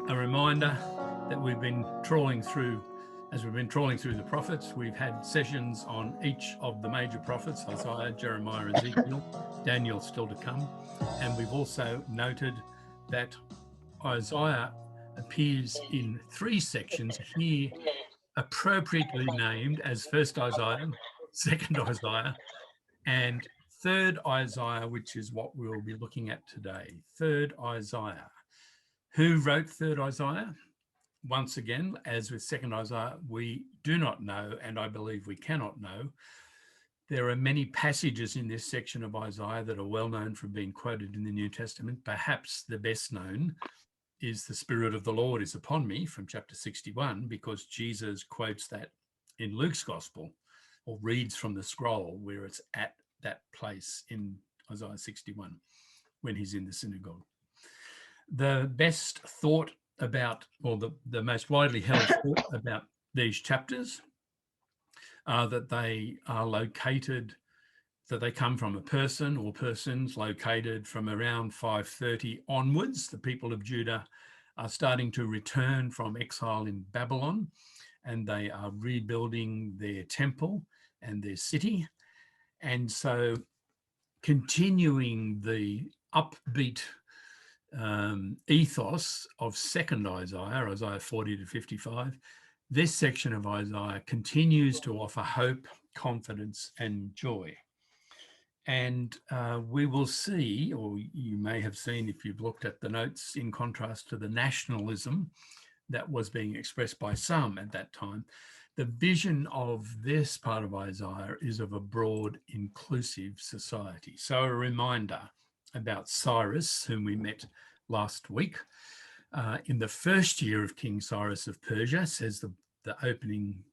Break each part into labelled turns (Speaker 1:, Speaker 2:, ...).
Speaker 1: A reminder that we've been trawling through, as we've been trawling through the prophets, we've had sessions on each of the major prophets, Isaiah, Jeremiah, Ezekiel, Daniel still to come. And we've also noted that Isaiah appears in three sections here, appropriately named as First Isaiah, Second Isaiah, and Third Isaiah, which is what we'll be looking at today. Third Isaiah. Who wrote Third Isaiah? Once again, as with Second Isaiah, we do not know, and I believe we cannot know. There are many passages in this section of Isaiah that are well known from being quoted in the New Testament. Perhaps the best known is "The Spirit of the Lord is upon me" from chapter 61, because Jesus quotes that in Luke's Gospel, or reads from the scroll where it's at that place in Isaiah 61 when he's in the synagogue. The best thought about, or the most widely held thought about these chapters are that they are located, that they come from a person or persons located from around 530 onwards. The people of Judah are starting to return from exile in Babylon, and they are rebuilding their temple and their city. And so continuing the upbeat ethos of Second Isaiah, Isaiah 40 to 55, this section of Isaiah continues to offer hope, confidence, and joy. And we will see, or you may have seen if you've looked at the notes, in contrast to the nationalism that was being expressed by some at that time, the vision of this part of Isaiah is of a broad, inclusive society. So a reminder about Cyrus, whom we met last week. In the first year of King Cyrus of Persia, says the opening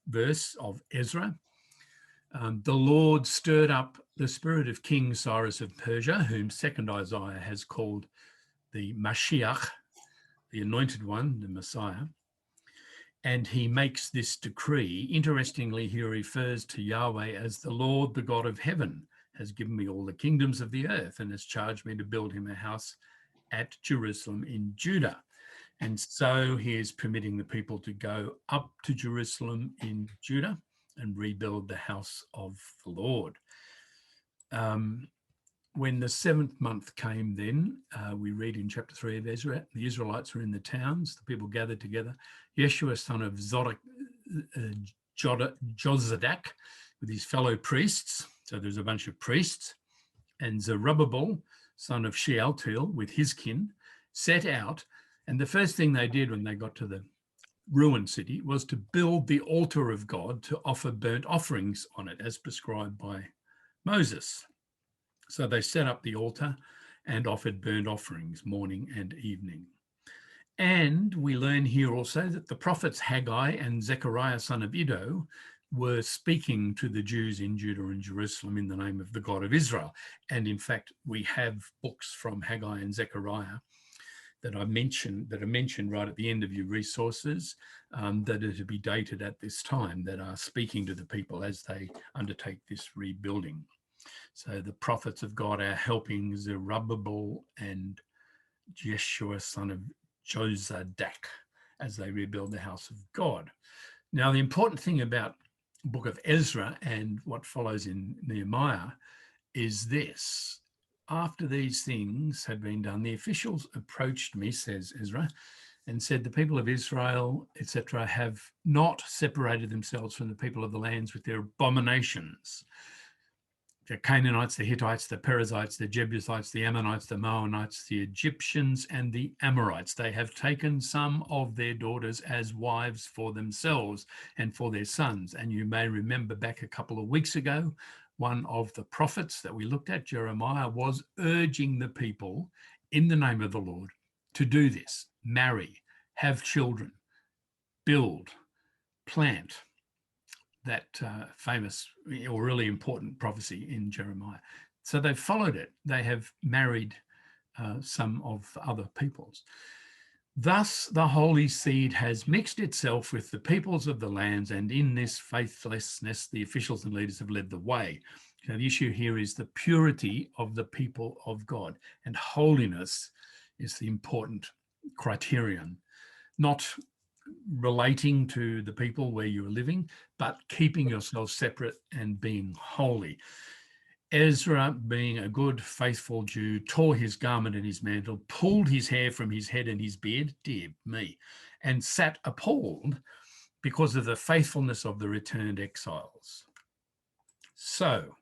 Speaker 1: verse of Ezra, the Lord stirred up the spirit of King Cyrus of Persia, whom Second Isaiah has called the Mashiach, the anointed one, the Messiah. And he makes this decree. Interestingly, he refers to Yahweh as the Lord, the God of heaven, has given me all the kingdoms of the earth and has charged me to build him a house at Jerusalem in Judah. And so he is permitting the people to go up to Jerusalem in Judah and rebuild the house of the Lord. When the seventh month came then, we read in chapter 3 of Ezra, the Israelites were in the towns, the people gathered together. Yeshua, son of Jozadak, with his fellow priests, so there's a bunch of priests, and Zerubbabel, son of Shealtiel, with his kin, set out. And the first thing they did when they got to the ruined city was to build the altar of God to offer burnt offerings on it, as prescribed by Moses. So they set up the altar and offered burnt offerings morning and evening. And we learn here also that the prophets Haggai and Zechariah, son of Iddo, were speaking to the Jews in Judah and Jerusalem in the name of the God of Israel. And in fact, we have books from Haggai and Zechariah that are mentioned right at the end of your resources, that are to be dated at this time, that are speaking to the people as they undertake this rebuilding. So the prophets of God are helping Zerubbabel and Jeshua, son of Jozadak, as they rebuild the house of God. Now, the important thing about the book of Ezra and what follows in Nehemiah is this. After these things had been done, the officials approached me, says Ezra, and said, the people of Israel, etc., have not separated themselves from the people of the lands with their abominations. The Canaanites, the Hittites, the Perizzites, the Jebusites, the Ammonites, the Maonites, the Egyptians, and the Amorites. They have taken some of their daughters as wives for themselves and for their sons. And you may remember back a couple of weeks ago, one of the prophets that we looked at, Jeremiah, was urging the people in the name of the Lord to do this: marry, have children, build, plant. That famous or really important prophecy in Jeremiah. So they've followed it. They have married some of the other peoples. Thus, the holy seed has mixed itself with the peoples of the lands, and in this faithlessness, the officials and leaders have led the way. So the issue here is the purity of the people of God, and holiness is the important criterion, not relating to the people where you're living, but keeping yourself separate and being holy. Ezra, being a good, faithful Jew, tore his garment and his mantle, pulled his hair from his head and his beard, dear me, and sat appalled because of the faithfulness of the returned exiles. So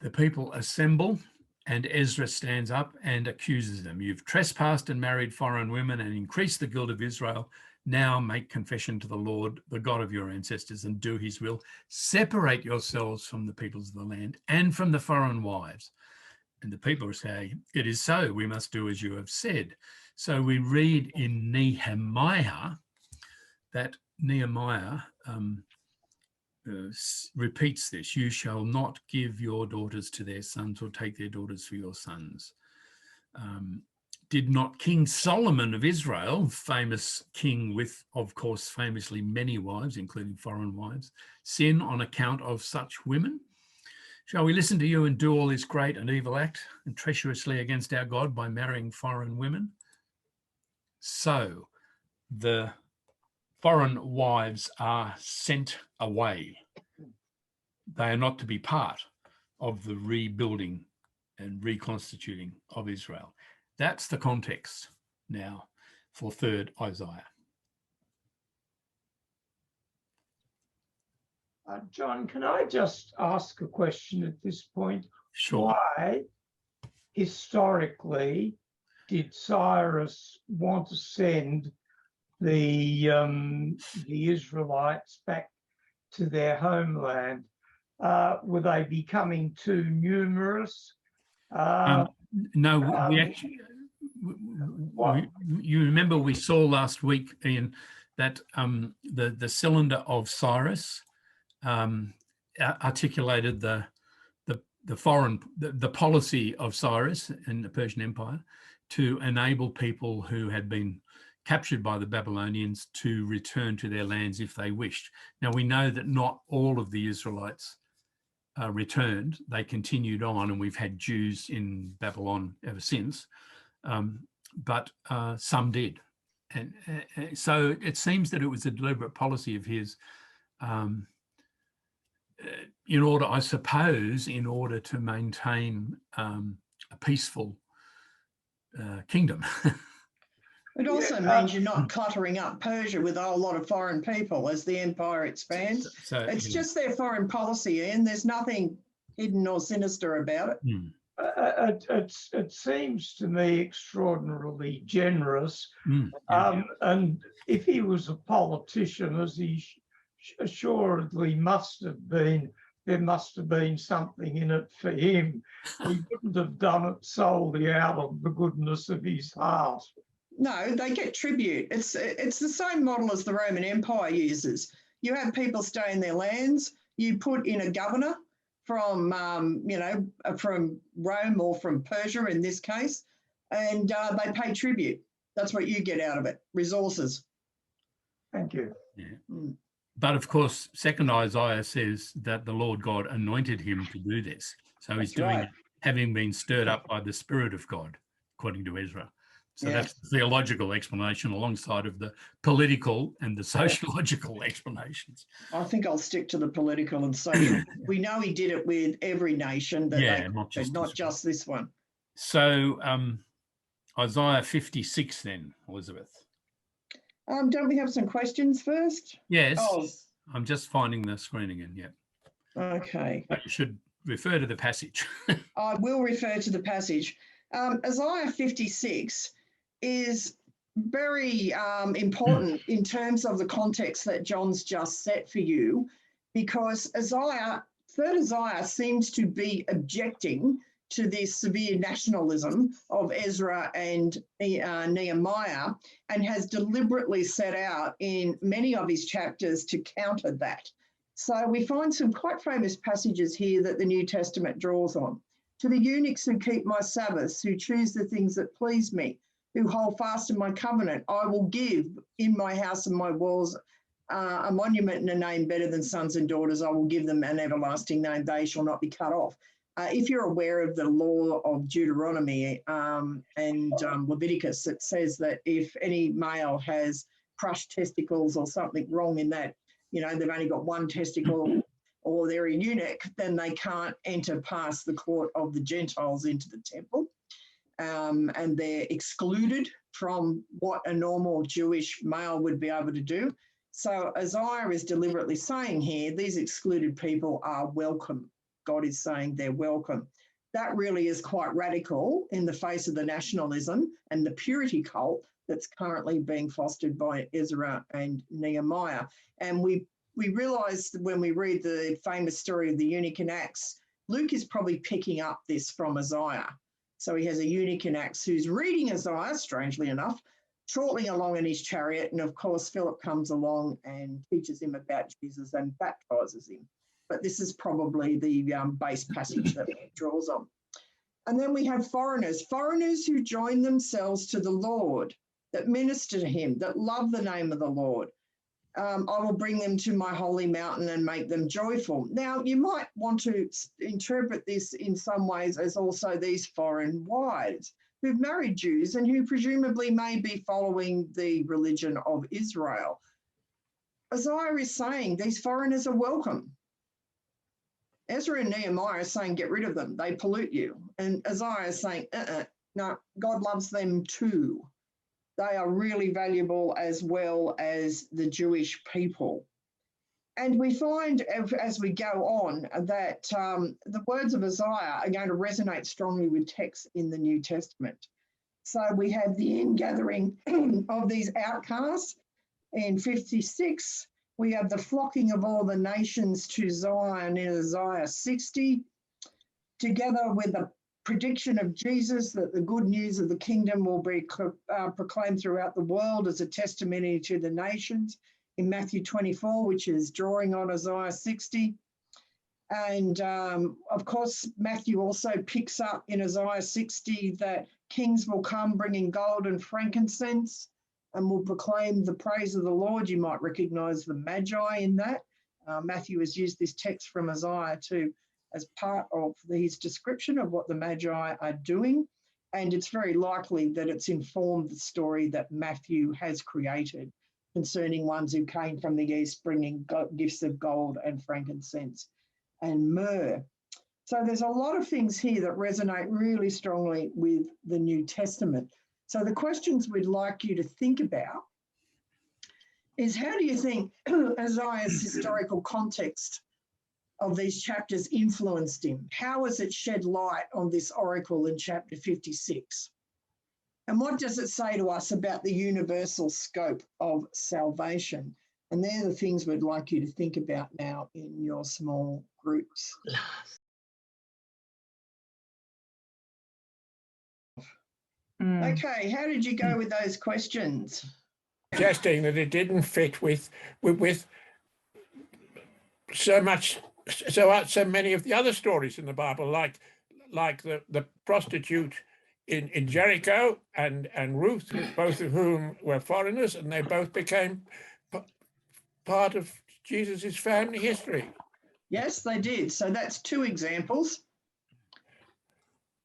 Speaker 1: the people assemble, and Ezra stands up and accuses them. You've trespassed and married foreign women and increased the guilt of Israel. Now make confession to the Lord, the God of your ancestors, and do his will. Separate yourselves from the peoples of the land and from the foreign wives. And the people say, it is so, we must do as you have said. So we read in Nehemiah that Nehemiah repeats this: you shall not give your daughters to their sons or take their daughters for your sons. Did not King Solomon of Israel, famous king with, of course, famously many wives, including foreign wives, sin on account of such women? Shall we listen to you and do all this great and evil act and treacherously against our God by marrying foreign women? So the foreign wives are sent away. They are not to be part of the rebuilding and reconstituting of Israel. That's the context now for 3rd Isaiah.
Speaker 2: John, can I just ask a question at this point?
Speaker 1: Sure.
Speaker 2: Why, historically, did Cyrus want to send the Israelites back to their homeland? Were they becoming too numerous?
Speaker 1: No, we actually, you remember we saw last week, Ian, that the cylinder of Cyrus articulated the policy of Cyrus in the Persian Empire to enable people who had been captured by the Babylonians to return to their lands if they wished. Now we know that not all of the Israelites returned. They continued on, and we've had Jews in Babylon ever since, but some did. And so it seems that it was a deliberate policy of his in order, I suppose, in order to maintain a peaceful kingdom.
Speaker 3: It also means you're not cluttering up Persia with a whole lot of foreign people as the empire expands.
Speaker 1: So,
Speaker 3: it's just their foreign policy, and there's nothing hidden or sinister about it.
Speaker 2: It seems to me extraordinarily generous. And if he was a politician, as he assuredly must have been, there must have been something in it for him. He wouldn't have done it solely out of the goodness of his heart.
Speaker 3: No, they get tribute. It's the same model as the Roman Empire uses. You have people stay in their lands. You put in a governor from from Rome or from Persia in this case, and they pay tribute. That's what you get out of it: resources.
Speaker 2: Thank you.
Speaker 1: Yeah. But of course, 2nd Isaiah says that the Lord God anointed him to do this. So he's doing it, having been stirred up by the Spirit of God, according to Ezra. So that's the theological explanation alongside of the political and the sociological explanations.
Speaker 3: I think I'll stick to the political and social. We know he did it with every nation, but not just this one.
Speaker 1: So Isaiah 56 then, Elizabeth.
Speaker 3: Don't we have some questions first?
Speaker 1: Yes. Oh. I'm just finding the screen again,
Speaker 3: Okay.
Speaker 1: But you should refer to the passage.
Speaker 3: I will refer to the passage. Isaiah 56 is very important in terms of the context that John's just set for you, because 3rd Isaiah seems to be objecting to this severe nationalism of Ezra and Nehemiah, and has deliberately set out in many of his chapters to counter that. So we find some quite famous passages here that the New Testament draws on. To the eunuchs who keep my Sabbaths, who choose the things that please me, who hold fast in my covenant, I will give in my house and my walls a monument and a name better than sons and daughters. I will give them an everlasting name. They shall not be cut off. If you're aware of the law of Deuteronomy and Leviticus, it says that if any male has crushed testicles or something wrong in that, you know, they've only got one testicle or they're a eunuch, then they can't enter past the court of the Gentiles into the temple. And they're excluded from what a normal Jewish male would be able to do. So Isaiah is deliberately saying here, these excluded people are welcome. God is saying they're welcome. That really is quite radical in the face of the nationalism and the purity cult that's currently being fostered by Ezra and Nehemiah. And we realise that when we read the famous story of the eunuch in Acts, Luke is probably picking up this from Isaiah. So he has a eunuch in Acts who's reading Isaiah, strangely enough, trotting along in his chariot. And of course, Philip comes along and teaches him about Jesus and baptizes him. But this is probably the base passage that it draws on. And then we have foreigners who join themselves to the Lord, that minister to him, that love the name of the Lord. I will bring them to my holy mountain and make them joyful. Now, you might want to interpret this in some ways as also these foreign wives who've married Jews and who presumably may be following the religion of Israel. Isaiah is saying these foreigners are welcome. Ezra and Nehemiah are saying, get rid of them. They pollute you. And Isaiah is saying, no, God loves them too. They are really valuable as well as the Jewish people. And we find as we go on that the words of Isaiah are going to resonate strongly with texts in the New Testament. So we have the ingathering of these outcasts in 56. We have the flocking of all the nations to Zion in Isaiah 60, together with the prediction of Jesus that the good news of the kingdom will be proclaimed throughout the world as a testimony to the nations in Matthew 24, which is drawing on Isaiah 60. And of course, Matthew also picks up in Isaiah 60 that kings will come bringing gold and frankincense and will proclaim the praise of the Lord. You might recognise the Magi in that. Matthew has used this text from Isaiah as part of his description of what the Magi are doing. And it's very likely that it's informed the story that Matthew has created concerning ones who came from the east bringing gifts of gold and frankincense and myrrh. So there's a lot of things here that resonate really strongly with the New Testament. So the questions we'd like you to think about is, how do you think Isaiah's historical context of these chapters influenced him? How has it shed light on this oracle in chapter 56? And what does it say to us about the universal scope of salvation? And they're the things we'd like you to think about now in your small groups. Okay, how did you go with those questions?
Speaker 4: Suggesting that it didn't fit with so many of the other stories in the Bible, like the prostitute in Jericho and Ruth, both of whom were foreigners, and they both became part of Jesus's family history.
Speaker 3: Yes, they did. So that's two examples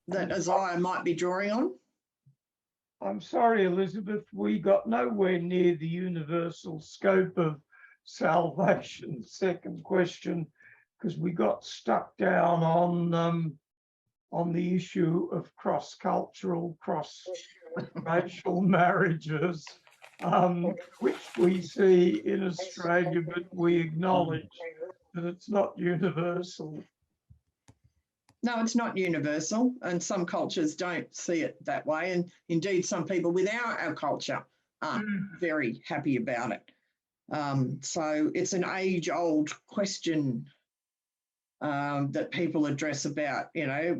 Speaker 3: that Isaiah might be drawing on.
Speaker 2: I'm sorry, Elizabeth, we got nowhere near the universal scope of salvation, second question, because we got stuck down on the issue of cross-cultural, cross-racial marriages, which we see in Australia, but we acknowledge that it's not universal.
Speaker 3: No, it's not universal, and some cultures don't see it that way. And indeed, some people within our culture aren't very happy about it. So it's an age-old question that people address about, you know,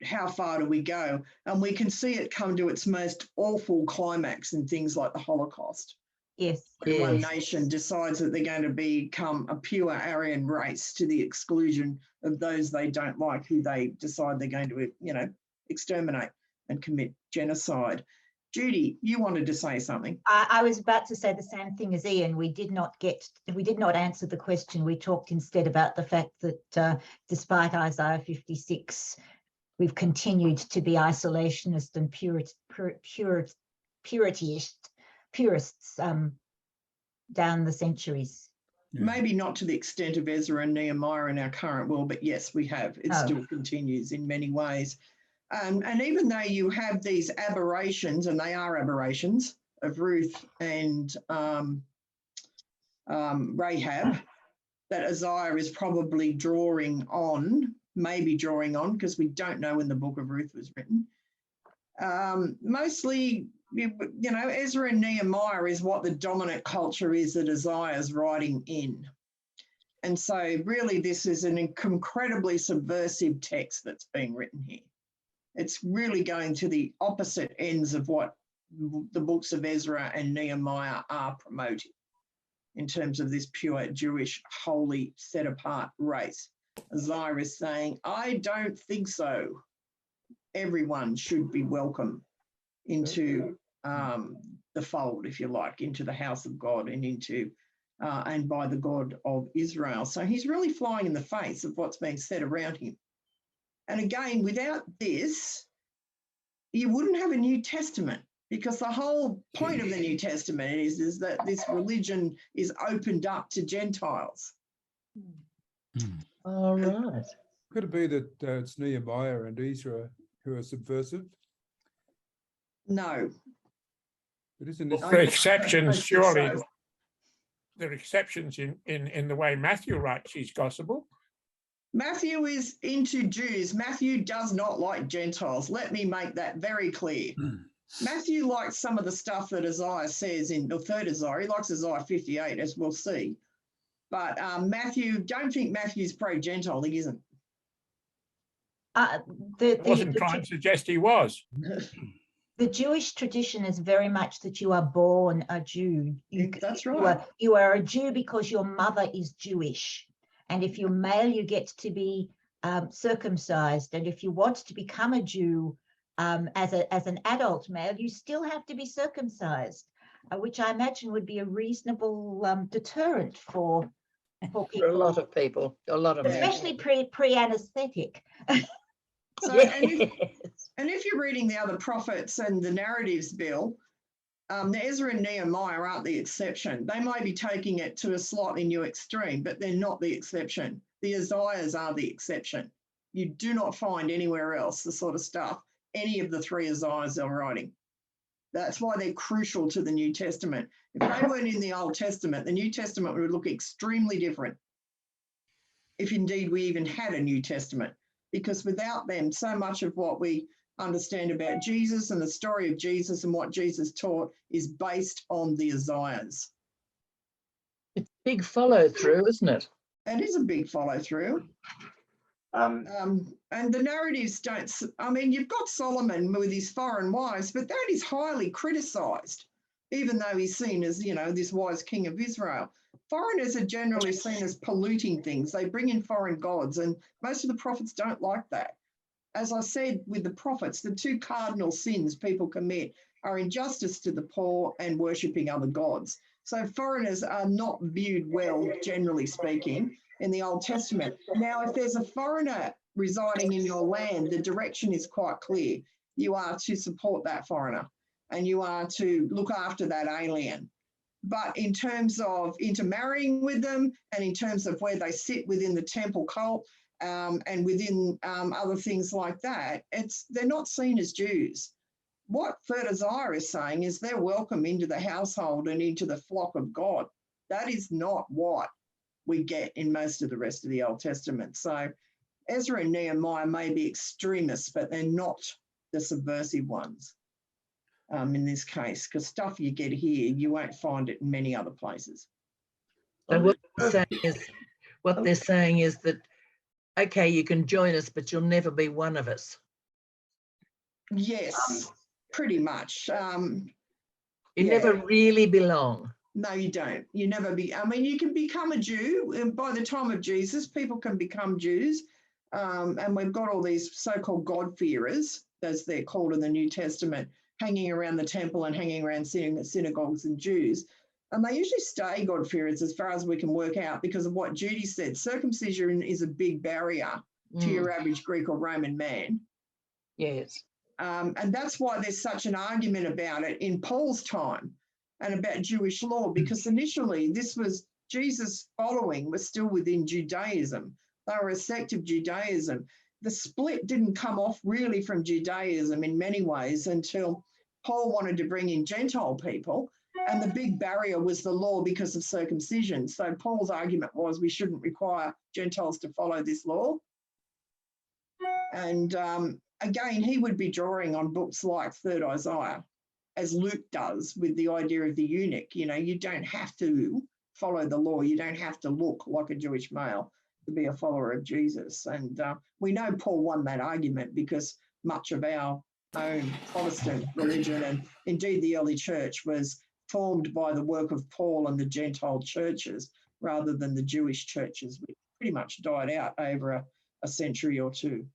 Speaker 3: how far do we go? And we can see it come to its most awful climax in things like the Holocaust.
Speaker 5: Yes.
Speaker 3: When one nation decides that they're going to become a pure Aryan race to the exclusion of those they don't like, who they decide they're going to, you know, exterminate and commit genocide. Judy, you wanted to say something.
Speaker 5: I was about to say the same thing as Ian. We did not answer the question. We talked instead about the fact that despite Isaiah 56, we've continued to be isolationist and purists down the centuries.
Speaker 1: Yeah.
Speaker 3: Maybe not to the extent of Ezra and Nehemiah in our current world, but yes, we have. It still continues in many ways. And even though you have these aberrations, and they are aberrations, of Ruth and Rahab, that Isaiah is probably maybe drawing on, because we don't know when the book of Ruth was written. Mostly, Ezra and Nehemiah is what the dominant culture is that Isaiah is writing in. And so really this is an incredibly subversive text that's being written here. It's really going to the opposite ends of what the books of Ezra and Nehemiah are promoting in terms of this pure Jewish, holy, set-apart race. Isaiah is saying, I don't think so. Everyone should be welcome into the fold, if you like, into the house of God and and by the God of Israel. So he's really flying in the face of what's being said around him. And again, without this, you wouldn't have a New Testament, because the whole point of the New Testament is that this religion is opened up to Gentiles.
Speaker 6: All right.
Speaker 7: Could it be that it's Nehemiah and Ezra who are subversive?
Speaker 3: No.
Speaker 7: But isn't this?
Speaker 3: I
Speaker 4: There are
Speaker 3: don't
Speaker 4: exceptions,
Speaker 3: think
Speaker 4: surely.
Speaker 3: so.
Speaker 4: There are exceptions in the way Matthew writes his gospel.
Speaker 3: Matthew is into Jews. Matthew does not like Gentiles. Let me make that very clear. Matthew likes some of the stuff that Isaiah says in the third Isaiah. He likes Isaiah 58, as we'll see. But don't think Matthew's pro-Gentile. He isn't.
Speaker 4: I wasn't trying to suggest he was.
Speaker 5: The Jewish tradition is very much that you are born a Jew.
Speaker 3: That's right.
Speaker 5: You are a Jew because your mother is Jewish. And if you're male, you get to be circumcised. And if you want to become a Jew as an adult male, you still have to be circumcised, which I imagine would be a reasonable deterrent for people.
Speaker 6: For a lot of people, a lot of men.
Speaker 5: Especially pre-anesthetic.
Speaker 3: So,
Speaker 5: Yes.
Speaker 3: and if you're reading the other prophets and the narratives, Bill, the Ezra and Nehemiah aren't the exception. They might be taking it to a slightly new extreme, but they're not the exception. The Isaiahs are the exception. You do not find anywhere else the sort of stuff any of the three Isaiahs are writing. That's why they're crucial to the New Testament. If they weren't in the Old Testament, the New Testament would look extremely different, if indeed we even had a New Testament, because without them, so much of what we understand about Jesus and the story of Jesus and what Jesus taught is based on the Isaiahs.
Speaker 6: It's big follow through, isn't it?
Speaker 3: And is a big follow through. And the narratives don't, you've got Solomon with his foreign wives, but that is highly criticised, even though he's seen as, this wise king of Israel. Foreigners are generally seen as polluting things. They bring in foreign gods, and most of the prophets don't like that. As I said with the prophets, the two cardinal sins people commit are injustice to the poor and worshipping other gods. So foreigners are not viewed well, generally speaking, in the Old Testament. Now, if there's a foreigner residing in your land, the direction is quite clear. You are to support that foreigner and you are to look after that alien. But in terms of intermarrying with them and in terms of where they sit within the temple cult and within other things like that, they're not seen as Jews. What 3rd Isaiah is saying is they're welcome into the household and into the flock of God. That is not what we get in most of the rest of the Old Testament. So Ezra and Nehemiah may be extremists, but they're not the subversive ones in this case, because stuff you get here, you won't find it in many other places.
Speaker 6: So what they're saying is that, okay, you can join us, but you'll never be one of us.
Speaker 3: Yes, pretty much.
Speaker 6: You never really belong.
Speaker 3: No, you don't. You never be. You can become a Jew. And by the time of Jesus, people can become Jews. And we've got all these so-called God-fearers, as they're called in the New Testament, hanging around the temple and hanging around synagogues and Jews. And they usually stay God-fearers as far as we can work out because of what Judy said. Circumcision is a big barrier to your average Greek or Roman man.
Speaker 6: Yes.
Speaker 3: And that's why there's such an argument about it in Paul's time and about Jewish law, because initially this was Jesus' following was still within Judaism. They were a sect of Judaism. The split didn't come off really from Judaism in many ways until Paul wanted to bring in Gentile people, and the big barrier was the law because of circumcision. So Paul's argument was we shouldn't require Gentiles to follow this law. And again, he would be drawing on books like 3rd Isaiah, as Luke does with the idea of the eunuch. You know, you don't have to follow the law. You don't have to look like a Jewish male to be a follower of Jesus. And we know Paul won that argument because much of our own Protestant religion and indeed the early church was formed by the work of Paul and the Gentile churches rather than the Jewish churches, which pretty much died out over a century or two.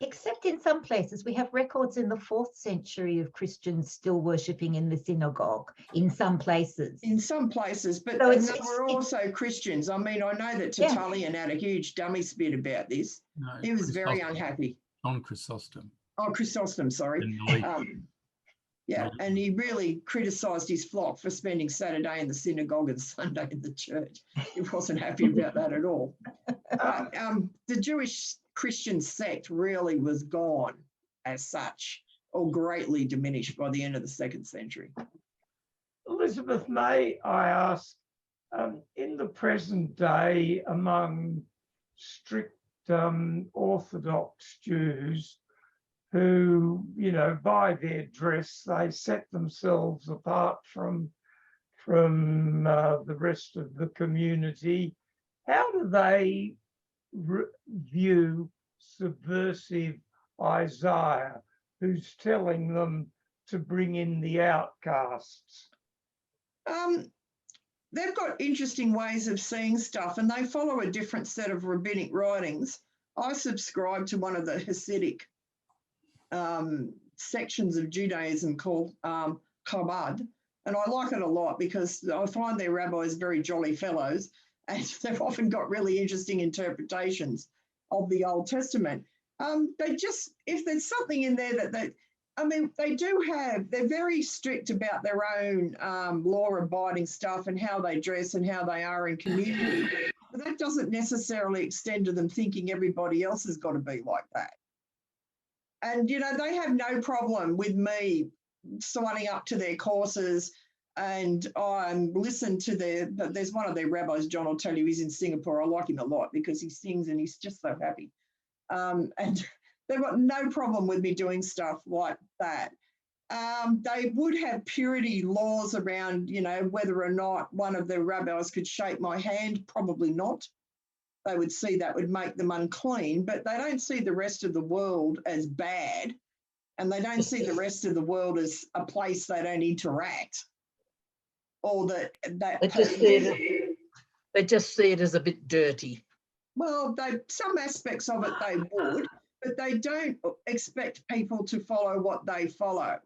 Speaker 5: Except in some places, we have records in the 4th century of Christians still worshipping in the synagogue in some places.
Speaker 3: In some places, but
Speaker 5: So
Speaker 3: they were also Christians. I mean, I know that Tertullian had a huge dummy spit about this.
Speaker 1: No,
Speaker 3: He was very
Speaker 1: Chrysostom.
Speaker 3: unhappy.
Speaker 1: John Chrysostom.
Speaker 3: Oh, Chrysostom, sorry.
Speaker 1: in the league.
Speaker 3: Yeah, and he really criticised his flock for spending Saturday in the synagogue and Sunday in the church. He wasn't happy about that at all. The Jewish Christian sect really was gone as such, or greatly diminished by the end of the 2nd century.
Speaker 2: Elizabeth, may I ask, in the present day among strict Orthodox Jews who, you know, by their dress, they set themselves apart from the rest of the community, how do they view subversive Isaiah, who's telling them to bring in the outcasts?
Speaker 3: They've got interesting ways of seeing stuff, and they follow a different set of rabbinic writings. I subscribe to one of the Hasidic sections of Judaism called Chabad, and I like it a lot because I find their rabbis very jolly fellows, and they've often got really interesting interpretations of the Old Testament. They just, if there's something in there they're very strict about their own law-abiding stuff and how they dress and how they are in community. But that doesn't necessarily extend to them thinking everybody else has got to be like that. And, you know, they have no problem with me signing up to their courses and listen to there's one of their rabbis, John will tell you, he's in Singapore. I like him a lot because he sings and he's just so happy. And they've got no problem with me doing stuff like that. They would have purity laws around, you know, whether or not one of the rabbis could shake my hand, probably not. They would see that would make them unclean, but they don't see the rest of the world as bad, and they don't see the rest of the world as a place they don't interact, or that
Speaker 6: they just see it as a bit dirty.
Speaker 3: Well, some aspects of it they would, but they don't expect people to follow what they follow.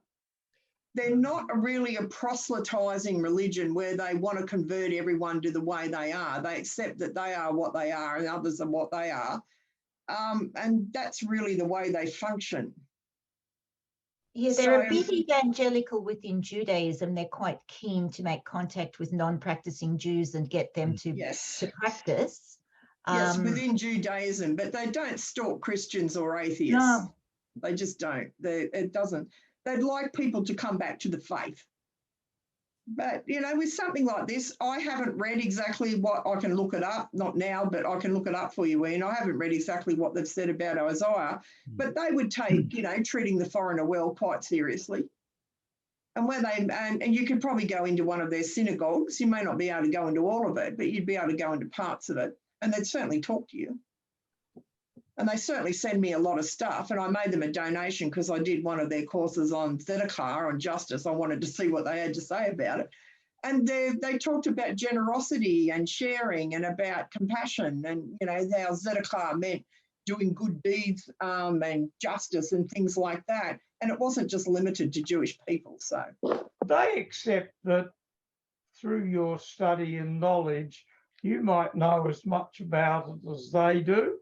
Speaker 3: They're not really a proselytizing religion where they want to convert everyone to the way they are. They accept that they are what they are and others are what they are. And that's really the way they function.
Speaker 5: Yeah, they're a bit evangelical within Judaism. They're quite keen to make contact with non-practicing Jews and get them to practice.
Speaker 3: Yes, within Judaism, but they don't stalk Christians or atheists.
Speaker 5: No.
Speaker 3: They just don't. They'd like people to come back to the faith. But, you know, with something like this, I haven't read exactly what, I can look it up, not now, but I can look it up for you, Ian. I haven't read exactly what they've said about Isaiah, but they would take, you know, treating the foreigner well quite seriously. And and you could probably go into one of their synagogues. You may not be able to go into all of it, but you'd be able to go into parts of it, and they'd certainly talk to you. And they certainly send me a lot of stuff, and I made them a donation because I did one of their courses on tzedakah, on justice. I wanted to see what they had to say about it. And they talked about generosity and sharing and about compassion and, you know, how tzedakah meant doing good deeds and justice and things like that. And it wasn't just limited to Jewish people. So
Speaker 2: they accept that through your study and knowledge, you might know as much about it as they do.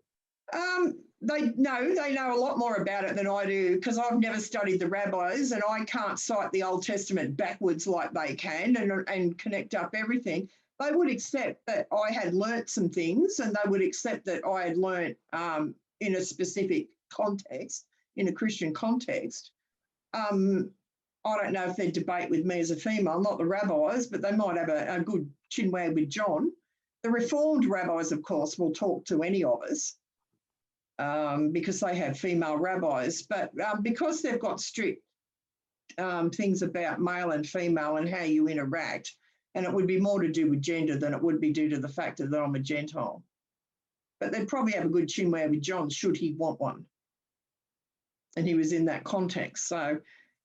Speaker 3: They know a lot more about it than I do, because I've never studied the rabbis and I can't cite the Old Testament backwards like they can and connect up everything. They would accept that I had learnt some things, and they would accept that I had learnt in a specific context, in a Christian context. I don't know if they'd debate with me as a female, not the rabbis, but they might have a good chinwag with John. The Reformed rabbis, of course, will talk to any of us because they have female rabbis. But because they've got strict things about male and female and how you interact, and it would be more to do with gender than it would be due to the fact that I'm a Gentile. But they'd probably have a good chinwag with John should he want one. And he was in that context. So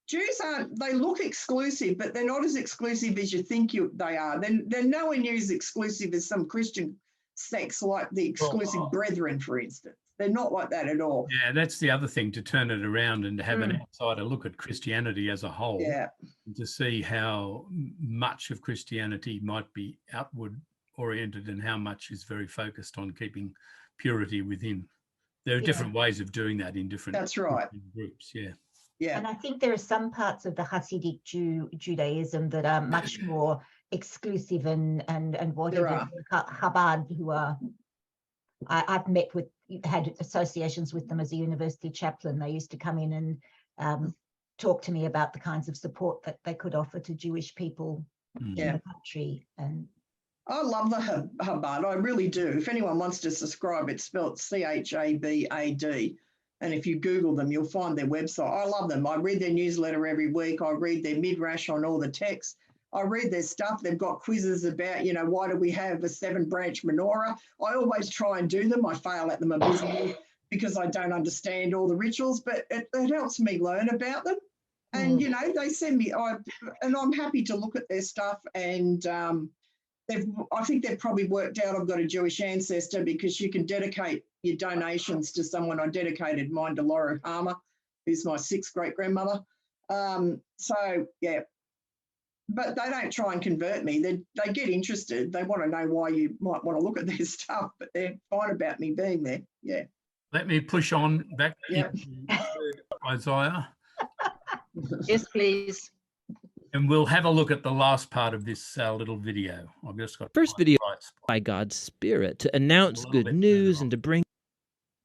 Speaker 3: Jews they look exclusive, but they're not as exclusive as you think they are. They're nowhere near as exclusive as some Christian sects like the Exclusive Brethren, for instance. They're not like that at all.
Speaker 1: Yeah, that's the other thing, to turn it around and to have an outsider look at Christianity as a whole,
Speaker 3: Yeah.
Speaker 1: and to see how much of Christianity might be outward oriented and how much is very focused on keeping purity within. There are different ways of doing that in different
Speaker 3: That's right.
Speaker 1: groups. Yeah.
Speaker 3: Yeah.
Speaker 5: And I think there are some parts of the Hasidic Judaism that are much more exclusive and what
Speaker 3: There
Speaker 5: even Chabad, who are, I've had associations with them as a university chaplain. They used to come in and talk to me about the kinds of support that they could offer to Jewish people in the country. And
Speaker 3: I love the Chabad. I really do. If anyone wants to subscribe, it's spelled Chabad. And if you Google them, you'll find their website. I love them. I read their newsletter every week. I read their midrash on all the texts. I read their stuff. They've got quizzes about, why do we have a 7-branch menorah? I always try and do them. I fail at them abysmally because I don't understand all the rituals, but it helps me learn about them. And, they send me, and I'm happy to look at their stuff. And I think they've probably worked out I've got a Jewish ancestor, because you can dedicate your donations to someone. I dedicated mine to Laura Harmer, who's my 6th great-grandmother. So, yeah. But they don't try and convert me. They get interested. They want to know why you might want to look at their stuff, but they're fine about me being there. Yeah.
Speaker 1: Let me push on back
Speaker 3: Yeah.
Speaker 1: into Isaiah.
Speaker 6: Yes, please.
Speaker 1: And we'll have a look at the last part of this little video. I've just got
Speaker 8: First video by God's Spirit to announce good news and to bring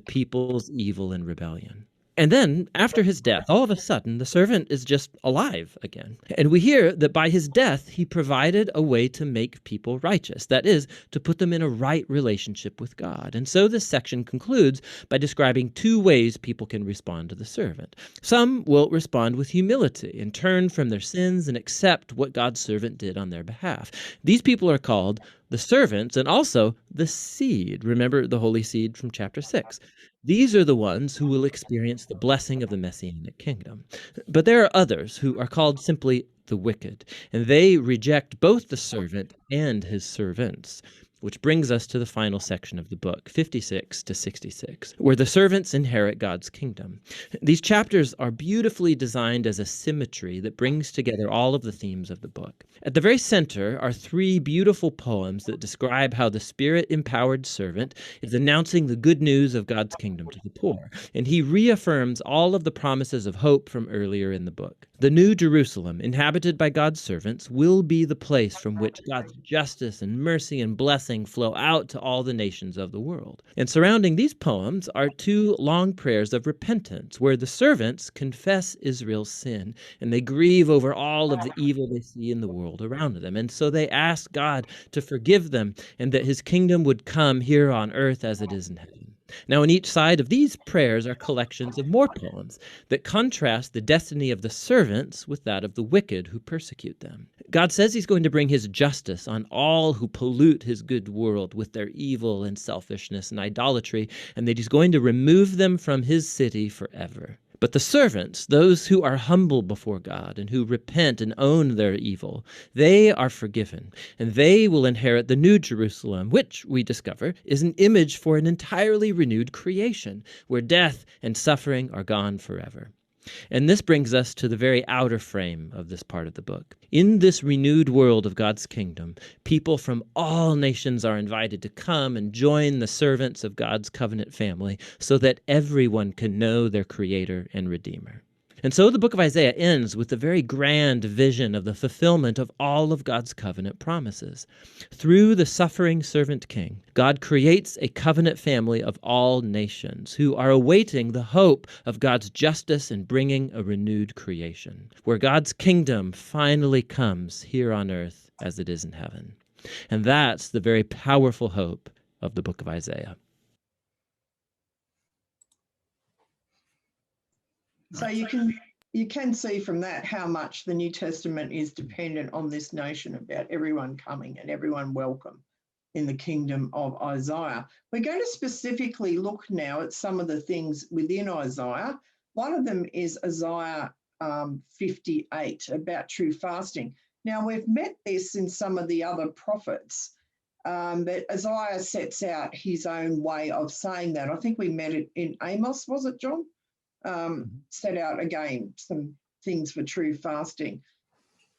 Speaker 8: people's evil and rebellion. And then, after his death, all of a sudden, the servant is just alive again. And we hear that by his death, he provided a way to make people righteous. That is, to put them in a right relationship with God. And so this section concludes by describing 2 ways people can respond to the servant. Some will respond with humility and turn from their sins and accept what God's servant did on their behalf. These people are called the servants and also the seed. Remember the holy seed from chapter 6. These are the ones who will experience the blessing of the Messianic kingdom. But there are others who are called simply the wicked, and they reject both the servant and his servants. Which brings us to the final section of the book, 56 to 66, where the servants inherit God's kingdom. These chapters are beautifully designed as a symmetry that brings together all of the themes of the book. At the very center are 3 beautiful poems that describe how the Spirit-empowered servant is announcing the good news of God's kingdom to the poor, and he reaffirms all of the promises of hope from earlier in the book. The New Jerusalem, inhabited by God's servants, will be the place from which God's justice and mercy and blessing flow out to all the nations of the world. And surrounding these poems are 2 long prayers of repentance, where the servants confess Israel's sin, and they grieve over all of the evil they see in the world around them. And so they ask God to forgive them, and that his kingdom would come here on earth as it is in heaven. Now, on each side of these prayers are collections of more poems that contrast the destiny of the servants with that of the wicked who persecute them. God says he's going to bring his justice on all who pollute his good world with their evil and selfishness and idolatry, and that he's going to remove them from his city forever. But the servants, those who are humble before God and who repent and own their evil, they are forgiven, and they will inherit the new Jerusalem, which, we discover, is an image for an entirely renewed creation, where death and suffering are gone forever. And this brings us to the very outer frame of this part of the book. In this renewed world of God's kingdom, people from all nations are invited to come and join the servants of God's covenant family so that everyone can know their Creator and Redeemer. And so the book of Isaiah ends with the very grand vision of the fulfillment of all of God's covenant promises. Through the suffering servant king, God creates a covenant family of all nations who are awaiting the hope of God's justice in bringing a renewed creation, where God's kingdom finally comes here on earth as it is in heaven. And that's the very powerful hope of the book of Isaiah.
Speaker 3: So you can see from that how much the New Testament is dependent on this notion about everyone coming and everyone welcome in the kingdom of Isaiah. We're going to specifically look now at some of the things within Isaiah. One of them is Isaiah 58 about true fasting. Now, we've met this in some of the other prophets, but Isaiah sets out his own way of saying that. I think we met it in Amos, was it, John? Set out again some things for true fasting.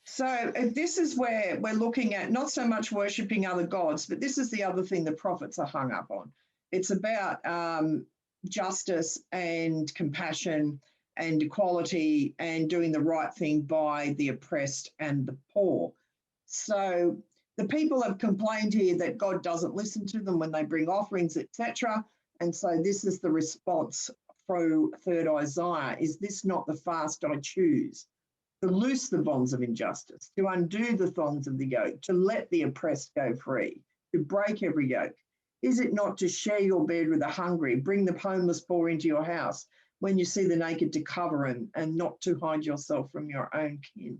Speaker 3: So this is where we're looking at not so much worshipping other gods, but this is the other thing the prophets are hung up on. It's about justice and compassion and equality and doing the right thing by the oppressed and the poor. So the people have complained here that God doesn't listen to them when they bring offerings, etc. And so this is the response through 3rd Isaiah. Is this not the fast I choose? To loose the bonds of injustice, to undo the thongs of the yoke, to let the oppressed go free, to break every yoke. Is it not to share your bed with the hungry, bring the homeless poor into your house, when you see the naked to cover him, and not to hide yourself from your own kin?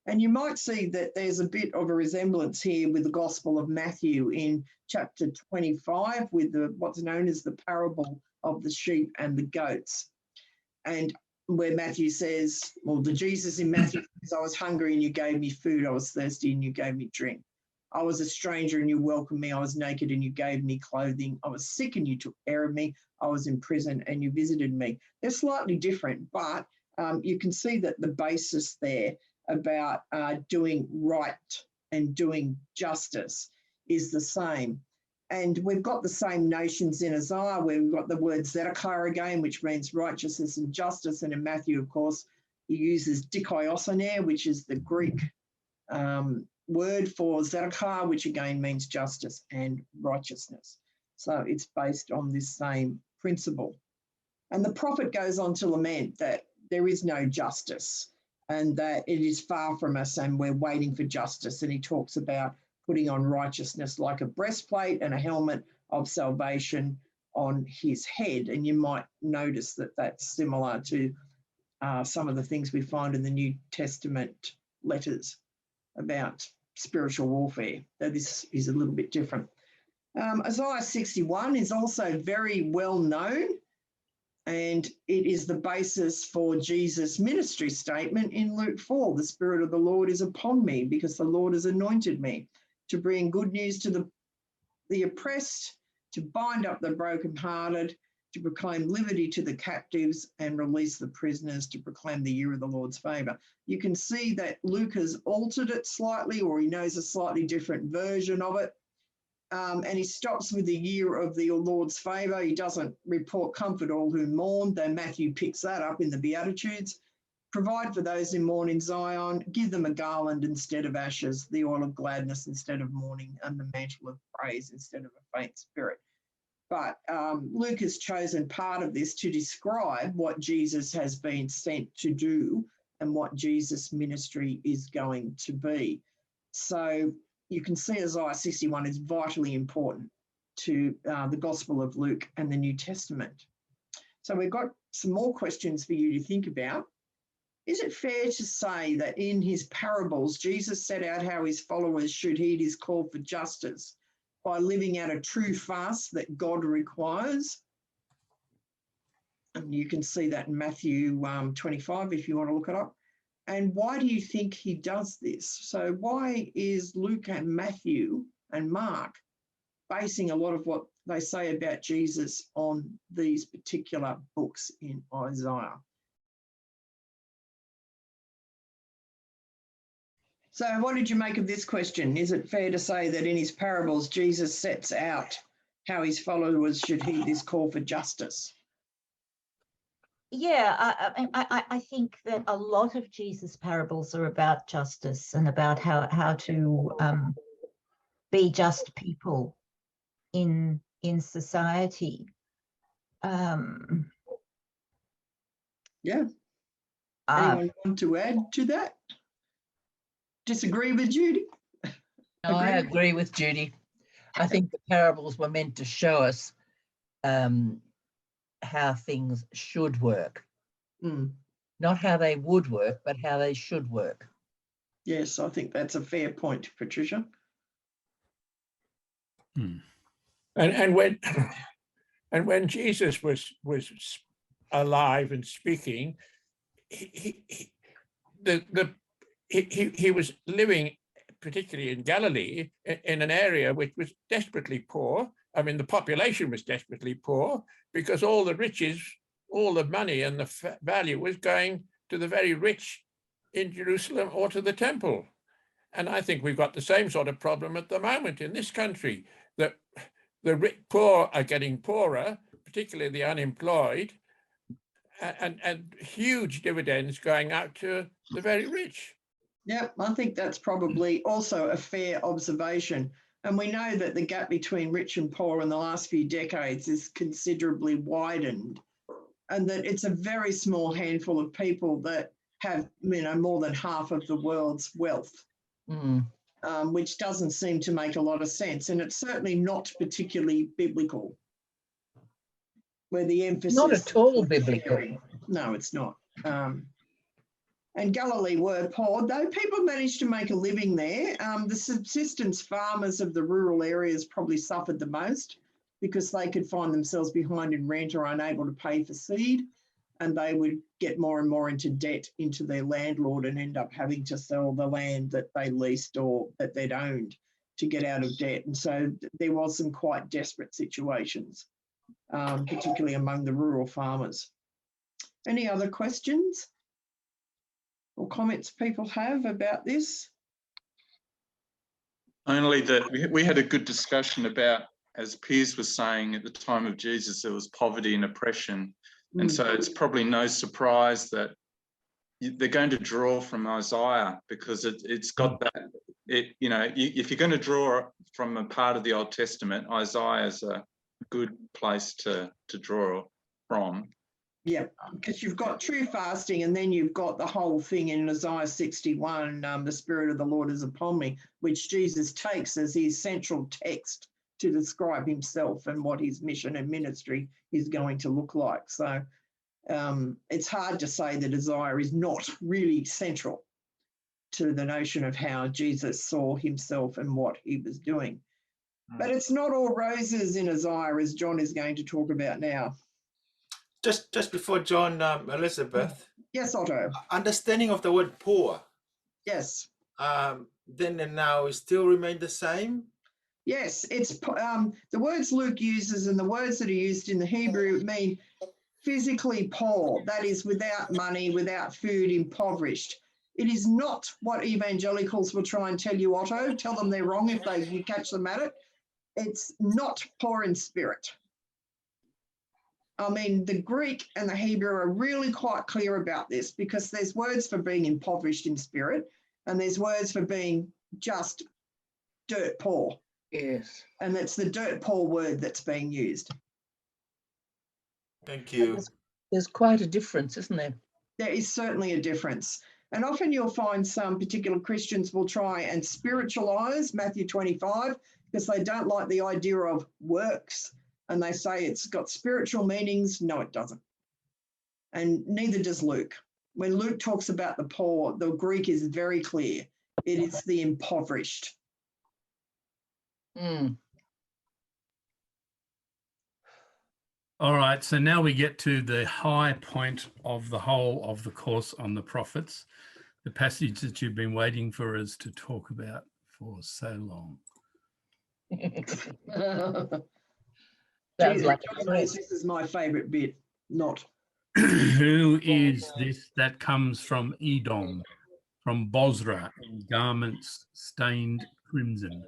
Speaker 3: And you might see that there's a bit of a resemblance here with the Gospel of Matthew in chapter 25 with what's known as the parable of the sheep and the goats. And where Matthew says, well, the Jesus in Matthew says, I was hungry and you gave me food. I was thirsty and you gave me drink. I was a stranger and you welcomed me. I was naked and you gave me clothing. I was sick and you took care of me. I was in prison and you visited me. They're slightly different, but you can see that the basis there about doing right and doing justice is the same. And we've got the same notions in Isaiah, where we've got the word Zedekiah again, which means righteousness and justice. And in Matthew, of course, he uses dikaiosune, which is the Greek word for Zedekiah, which again means justice and righteousness. So it's based on this same principle. And the prophet goes on to lament that there is no justice and that it is far from us and we're waiting for justice. And he talks about putting on righteousness like a breastplate and a helmet of salvation on his head. And you might notice that that's similar to some of the things we find in the New Testament letters about spiritual warfare, though this is a little bit different. Isaiah 61 is also very well known, and it is the basis for Jesus' ministry statement in Luke 4. The Spirit of the Lord is upon me because the Lord has anointed me to bring good news to the oppressed, to bind up the brokenhearted, to proclaim liberty to the captives and release the prisoners, to proclaim the year of the Lord's favour. You can see that Luke has altered it slightly, or he knows a slightly different version of it. And he stops with the year of the Lord's favour. He doesn't report comfort all who mourn, though Matthew picks that up in the Beatitudes. Provide for those who mourn in Zion, give them a garland instead of ashes, the oil of gladness instead of mourning, and the mantle of praise instead of a faint spirit. But Luke has chosen part of this to describe what Jesus has been sent to do and what Jesus' ministry is going to be. So you can see Isaiah 61 is vitally important to the Gospel of Luke and the New Testament. So we've got some more questions for you to think about. Is it fair to say that in his parables, Jesus set out how his followers should heed his call for justice by living out a true fast that God requires? And you can see that in Matthew 25 if you want to look it up. And why do you think he does this? So why is Luke and Matthew and Mark basing a lot of what they say about Jesus on these particular books in Isaiah? So what did you make of this question? Is it fair to say that in his parables, Jesus sets out how his followers should heed this call for justice?
Speaker 5: Yeah, I think that a lot of Jesus' parables are about justice and about how to be just people in society.
Speaker 3: Yeah.
Speaker 5: Uh,
Speaker 3: Anyone want to add to that? Disagree with Judy?
Speaker 6: No, I agree with Judy. I think the parables were meant to show us how things should work. Not how they would work, but how they should work.
Speaker 3: Yes, I think that's a fair point, Patricia.
Speaker 4: And when Jesus was alive and speaking, he was living, particularly in Galilee, in an area which was desperately poor. I mean, the population was desperately poor because all the riches, all the money and the value was going to the very rich in Jerusalem or to the temple. And I think we've got the same sort of problem at the moment in this country, that the poor are getting poorer, particularly the unemployed, and huge dividends going out to the very rich.
Speaker 3: Yeah, I think that's probably also a fair observation. And we know that the gap between rich and poor in the last few decades is considerably widened, and that it's a very small handful of people that have, more than half of the world's wealth, which doesn't seem to make a lot of sense. And it's certainly not particularly biblical, where the emphasis...
Speaker 6: Not at all biblical.
Speaker 3: No, it's not. And Galilee were poor, though people managed to make a living there. The subsistence farmers of the rural areas probably suffered the most because they could find themselves behind in rent or unable to pay for seed, and they would get more and more into debt into their landlord and end up having to sell the land that they leased or that they'd owned to get out of debt. And so there was some quite desperate situations, particularly among the rural farmers. Any other questions or comments people have about this?
Speaker 9: Only that we had a good discussion about, as Piers was saying, at the time of Jesus, there was poverty and oppression. And so it's probably no surprise that they're going to draw from Isaiah, because it's got that, if you're going to draw from a part of the Old Testament, Isaiah is a good place to draw from.
Speaker 3: Yeah, because you've got true fasting, and then you've got the whole thing in Isaiah 61, the Spirit of the Lord is upon me, which Jesus takes as his central text to describe himself and what his mission and ministry is going to look like. So it's hard to say that Isaiah is not really central to the notion of how Jesus saw himself and what he was doing. But it's not all roses in Isaiah, as John is going to talk about now.
Speaker 10: Just before John, Elizabeth.
Speaker 3: Yes, Otto.
Speaker 10: Understanding of the word poor.
Speaker 3: Yes.
Speaker 10: Then and now it still remain the same?
Speaker 3: Yes, it's the words Luke uses and the words that are used in the Hebrew mean physically poor, that is without money, without food, impoverished. It is not what evangelicals will try and tell you, Otto. Tell them they're wrong if you catch them at it. It's not poor in spirit. I mean, the Greek and the Hebrew are really quite clear about this, because there's words for being impoverished in spirit and there's words for being just dirt poor.
Speaker 6: Yes.
Speaker 3: And it's the dirt poor word that's being used.
Speaker 10: Thank you.
Speaker 6: There's quite a difference, isn't there?
Speaker 3: There is certainly a difference. And often you'll find some particular Christians will try and spiritualize Matthew 25 because they don't like the idea of works. And they say it's got spiritual meanings. No, it doesn't. And neither does Luke. When Luke talks about the poor, the Greek is very clear. It is the impoverished.
Speaker 1: All right, so now we get to the high point of the whole of the course on the prophets, the passage that you've been waiting for us to talk about for so long.
Speaker 6: Sounds like
Speaker 3: John knows this is my favourite bit. Not.
Speaker 1: Who is this that comes from Edom, from Bozrah, in garments stained crimson?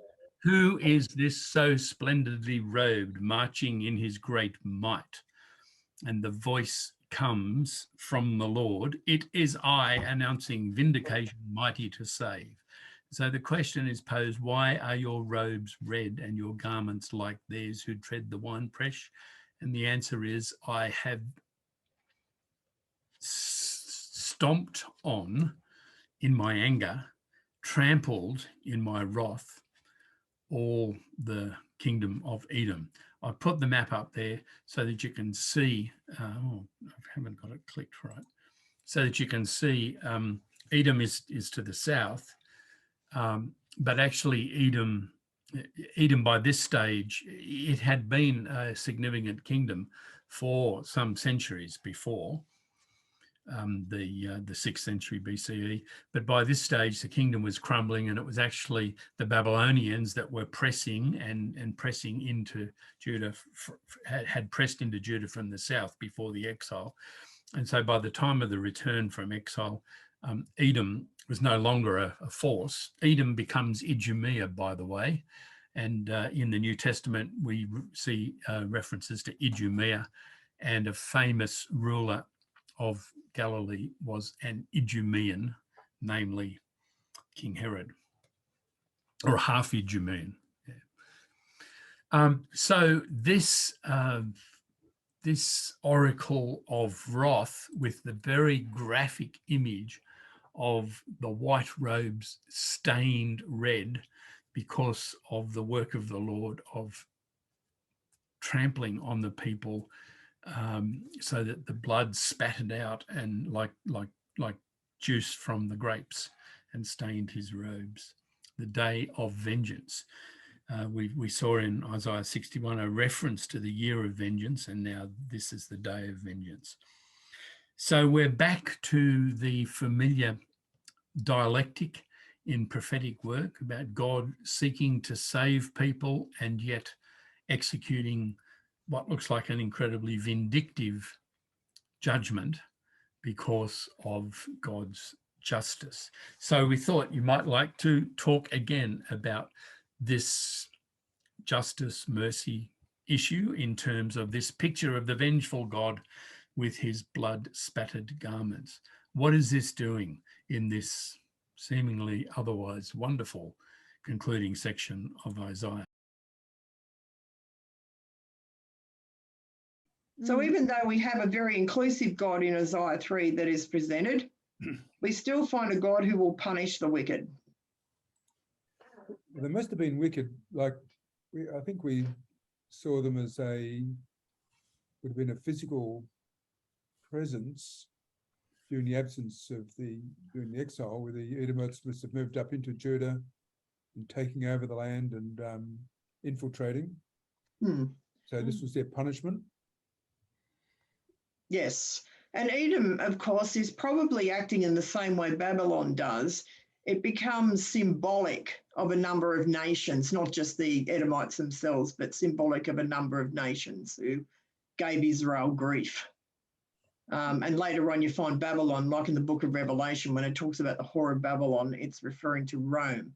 Speaker 1: Who is this so splendidly robed, marching in his great might? And the voice comes from the Lord. It is I, announcing vindication mighty to save. So the question is posed, why are your robes red and your garments like theirs who tread the winepress? And the answer is, I have stomped on in my anger, trampled in my wrath, all the kingdom of Edom. I put the map up there so that you can see, oh, I haven't got it clicked right, so that you can see Edom is to the south, but actually Edom by this stage, it had been a significant kingdom for some centuries before, the 6th century BCE. But by this stage, the kingdom was crumbling, and it was actually the Babylonians that were pressing and pressing into Judah, had pressed into Judah from the south before the exile. And so by the time of the return from exile, Edom was no longer a force. Edom becomes Idumea, by the way. And in the New Testament, we see references to Idumea, and a famous ruler of Galilee was an Idumean, namely King Herod, or half Idumean. Yeah. So this oracle of wrath, with the very graphic image of the white robes stained red because of the work of the Lord of trampling on the people, so that the blood spattered out and like juice from the grapes and stained his robes. The day of vengeance. We saw in Isaiah 61 a reference to the year of vengeance, and now this is the day of vengeance. So we're back to the familiar dialectic in prophetic work about God seeking to save people and yet executing what looks like an incredibly vindictive judgment because of God's justice. So we thought you might like to talk again about this justice, mercy issue in terms of this picture of the vengeful God with his blood-spattered garments. What is this doing in this seemingly otherwise wonderful concluding section of Isaiah?
Speaker 3: So even though we have a very inclusive God in Isaiah 3 that is presented, we still find a God who will punish the wicked.
Speaker 7: They must have been wicked. Like, I think we saw them as would have been a physical presence during the absence of during the exile, where the Edomites must have moved up into Judah and taking over the land and infiltrating. So this was their punishment.
Speaker 3: Yes. And Edom, of course, is probably acting in the same way Babylon does. It becomes symbolic of a number of nations, not just the Edomites themselves, but symbolic of a number of nations who gave Israel grief. And later on, you find Babylon, like in the book of Revelation, when it talks about the whore of Babylon, it's referring to Rome.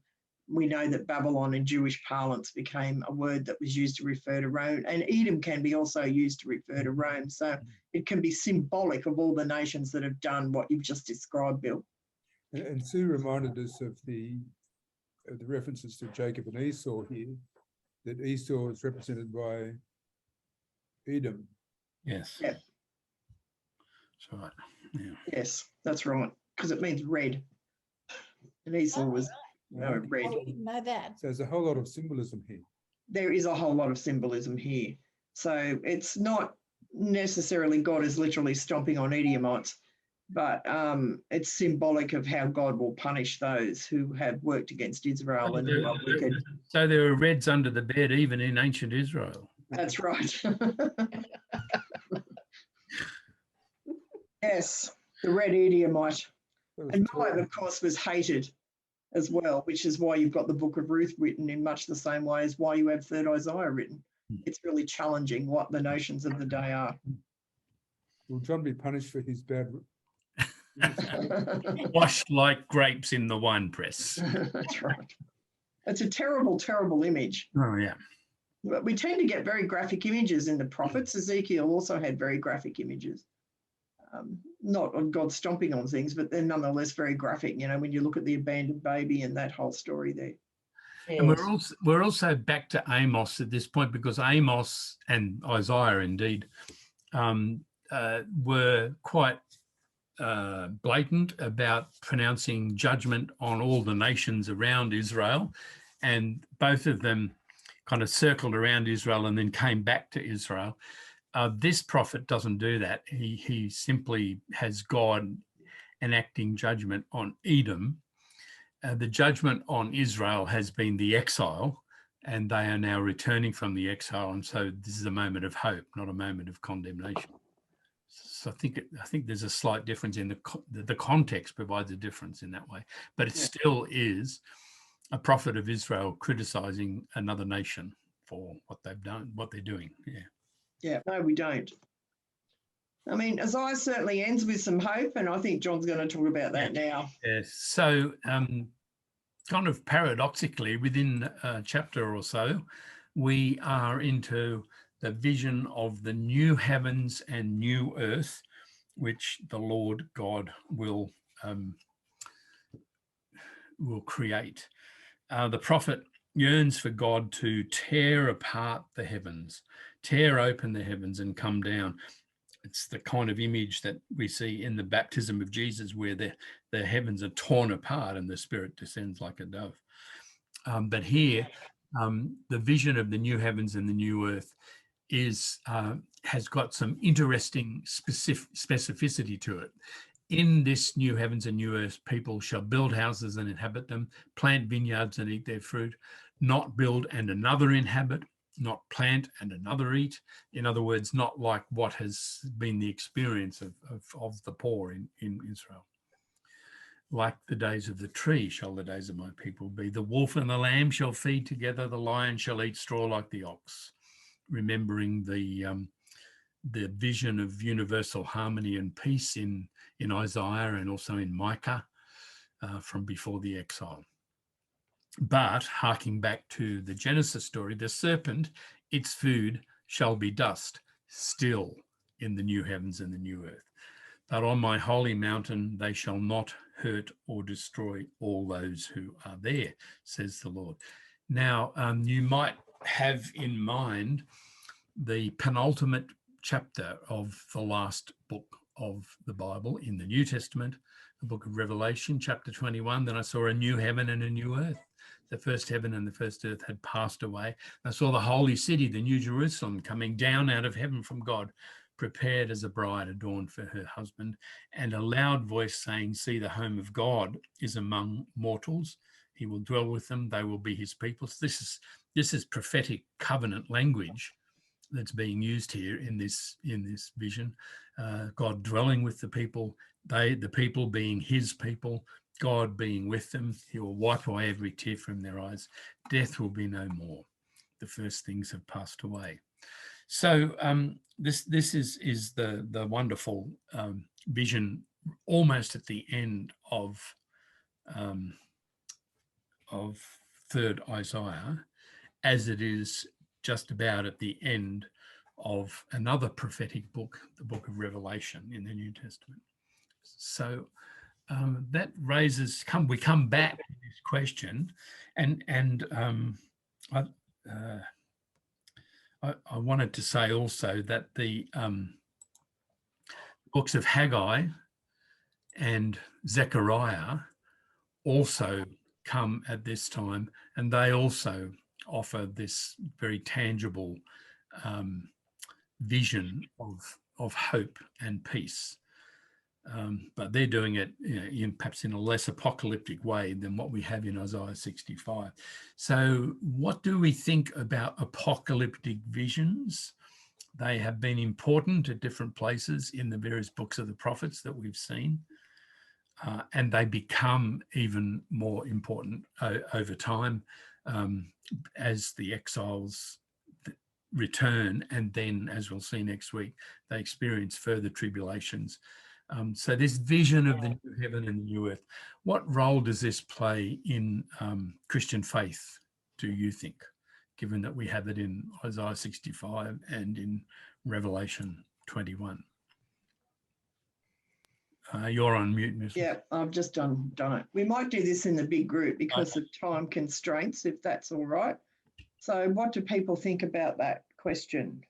Speaker 3: We know that Babylon in Jewish parlance became a word that was used to refer to Rome, and Edom can be also used to refer to Rome. So it can be symbolic of all the nations that have done what you've just described, Bill.
Speaker 7: And Sue reminded us of the references to Jacob and Esau here, that Esau is represented by Edom.
Speaker 1: Yes.
Speaker 3: Yeah.
Speaker 1: That's right. Yeah.
Speaker 3: Yes, that's right, because it means red. And Esau was red.
Speaker 11: I didn't know that.
Speaker 7: So there's a whole lot of symbolism here.
Speaker 3: There is a whole lot of symbolism here. So it's not necessarily God is literally stomping on Edomites, but it's symbolic of how God will punish those who have worked against Israel and who are wicked.
Speaker 1: So there are reds under the bed even in ancient Israel.
Speaker 3: That's right. Yes, the red Edomite.
Speaker 7: That was
Speaker 3: And Moab,
Speaker 7: terrible.
Speaker 3: of course, was hated as well, which is why you've got the Book of Ruth written in much the same way as why you have 3rd Isaiah written. It's really challenging what the nations of the day are.
Speaker 7: Will John be punished for his bad?
Speaker 1: Washed like grapes in the winepress.
Speaker 3: That's right. It's a terrible, terrible image.
Speaker 1: Oh, yeah.
Speaker 3: But we tend to get very graphic images in the prophets. Ezekiel also had very graphic images. Not of God stomping on things, but they're nonetheless very graphic, you know, when you look at the abandoned baby and that whole story there.
Speaker 1: And
Speaker 6: Yes.
Speaker 1: we're also back to Amos at this point, because Amos and Isaiah indeed were quite blatant about pronouncing judgment on all the nations around Israel, and both of them kind of circled around Israel and then came back to Israel. This prophet doesn't do that. He simply has God enacting judgment on Edom. The judgment on Israel has been the exile, and they are now returning from the exile. And so this is a moment of hope, not a moment of condemnation. So I think there's a slight difference in the context provides a difference in that way, but it still is a prophet of Israel criticizing another nation for what they've done, what they're doing. Yeah.
Speaker 3: Yeah, no, we don't. I mean, Isaiah certainly ends with some hope, and I think John's going to talk about that now.
Speaker 1: Yes. So kind of paradoxically, within a chapter or so, we are into the vision of the new heavens and new earth, which the Lord God will create. The prophet yearns for God to tear apart the heavens, tear open the heavens and come down. It's the kind of image that we see in the baptism of Jesus, where the heavens are torn apart and the Spirit descends like a dove. But here, the vision of the new heavens and the new earth has got some interesting specificity to it. In this new heavens and new earth, people shall build houses and inhabit them, plant vineyards and eat their fruit, not build and another inhabit, not plant and another eat. In other words, not like what has been the experience of the poor in Israel. Like the days of the tree shall the days of my people be. The wolf and the lamb shall feed together. The lion shall eat straw like the ox. Remembering the vision of universal harmony and peace in Isaiah and also in Micah from before the exile. But harking back to the Genesis story, the serpent, its food shall be dust, still in the new heavens and the new earth. But on my holy mountain they shall not hurt or destroy all those who are there, says the Lord. Now, you might have in mind the penultimate chapter of the last book of the Bible in the New Testament, the book of Revelation, chapter 21. Then I saw a new heaven and a new earth. The first heaven and the first earth had passed away. I saw the holy city, the New Jerusalem, coming down out of heaven from God, prepared as a bride adorned for her husband, and a loud voice saying, see, the home of God is among mortals. He will dwell with them. They will be his people. So this is prophetic covenant language that's being used here in this vision. God dwelling with the people, the people being his people, God being with them. He will wipe away every tear from their eyes. Death will be no more. The first things have passed away. So this is the wonderful vision almost at the end of 3rd Isaiah, as it is just about at the end of another prophetic book, the book of Revelation in the New Testament. So that raises, we come back to this question, and I wanted to say also that the books of Haggai and Zechariah also come at this time, and they also offer this very tangible vision of hope and peace. But they're doing it, perhaps in a less apocalyptic way than what we have in Isaiah 65. So what do we think about apocalyptic visions? They have been important at different places in the various books of the prophets that we've seen. And they become even more important over time as the exiles return. And then, as we'll see next week, they experience further tribulations. So this vision of the new heaven and the new earth, what role does this play in Christian faith, do you think, given that we have it in Isaiah 65 and in Revelation 21? You're on mute, Miss.
Speaker 3: Yeah, I've just done it. We might do this in the big group because of time constraints, if that's all right. So what do people think about that question?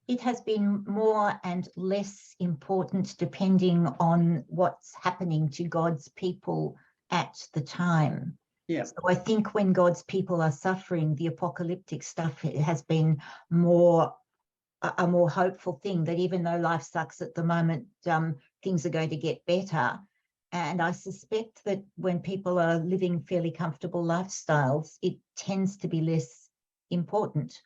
Speaker 5: It has been more and less important depending on what's happening to God's people at the time.
Speaker 3: Yeah.
Speaker 5: So I think when God's people are suffering, the apocalyptic stuff has been a more hopeful thing, that even though life sucks at the moment, things are going to get better. And I suspect that when people are living fairly comfortable lifestyles, it tends to be less important,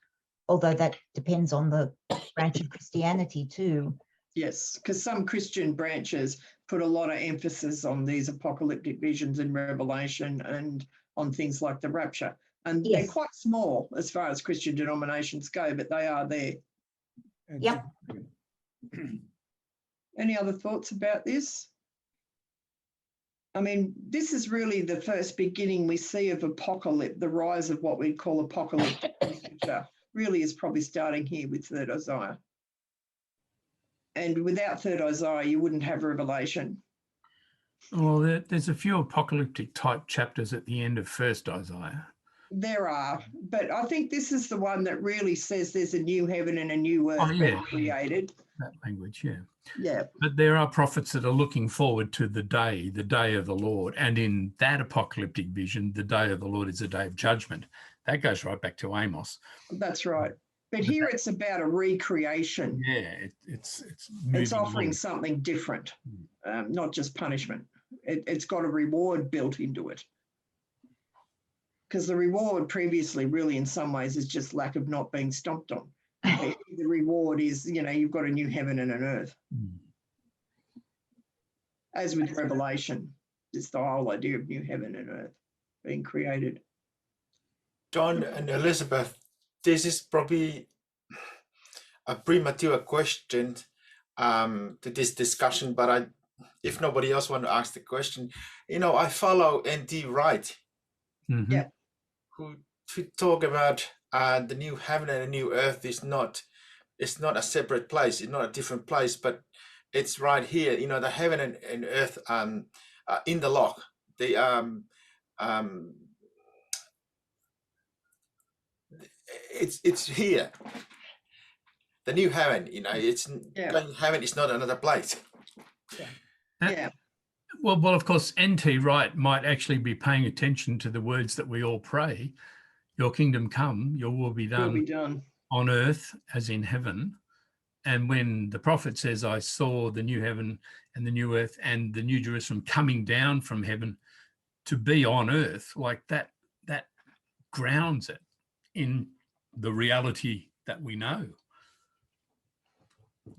Speaker 5: although that depends on the branch of Christianity too.
Speaker 3: Yes, because some Christian branches put a lot of emphasis on these apocalyptic visions in Revelation and on things like the rapture. And
Speaker 5: Yes.
Speaker 3: they're quite small as far as Christian denominations go, but they are there.
Speaker 5: Yep.
Speaker 3: Any other thoughts about this? I mean, this is really the first beginning we see of apocalypse, the rise of what we'd call apocalyptic literature, really is probably starting here with 3rd Isaiah. And without 3rd Isaiah, you wouldn't have Revelation.
Speaker 1: Well, there's a few apocalyptic type chapters at the end of 1st Isaiah.
Speaker 3: There are, but I think this is the one that really says there's a new heaven and a new earth being created.
Speaker 1: That language, yeah.
Speaker 3: Yeah.
Speaker 1: But there are prophets that are looking forward to the day of the Lord. And in that apocalyptic vision, the day of the Lord is a day of judgment. That goes right back to Amos.
Speaker 3: That's right. But here it's about a recreation.
Speaker 1: Yeah, it's
Speaker 3: offering something different, not just punishment. It's got a reward built into it. Because the reward previously really in some ways is just lack of not being stomped on. The reward is, you've got a new heaven and an earth. As with Revelation, it's the whole idea of new heaven and earth being created.
Speaker 10: John and Elizabeth, this is probably a premature question to this discussion, but if nobody else wants to ask the question, I follow N.T. Wright,
Speaker 3: Yeah,
Speaker 10: who talk about the new heaven and the new earth is not a separate place, it's not a different place, but it's right here. The heaven and earth in the lock. They it's here. The new heaven, heaven is not another place.
Speaker 3: yeah.
Speaker 1: Well, of course, N.T. Wright might actually be paying attention to the words that we all pray. Your kingdom come, your will be done on earth as in heaven. And when the prophet says, I saw the new heaven and the new earth and the new Jerusalem coming down from heaven to be on earth, like that grounds it in the reality that we know.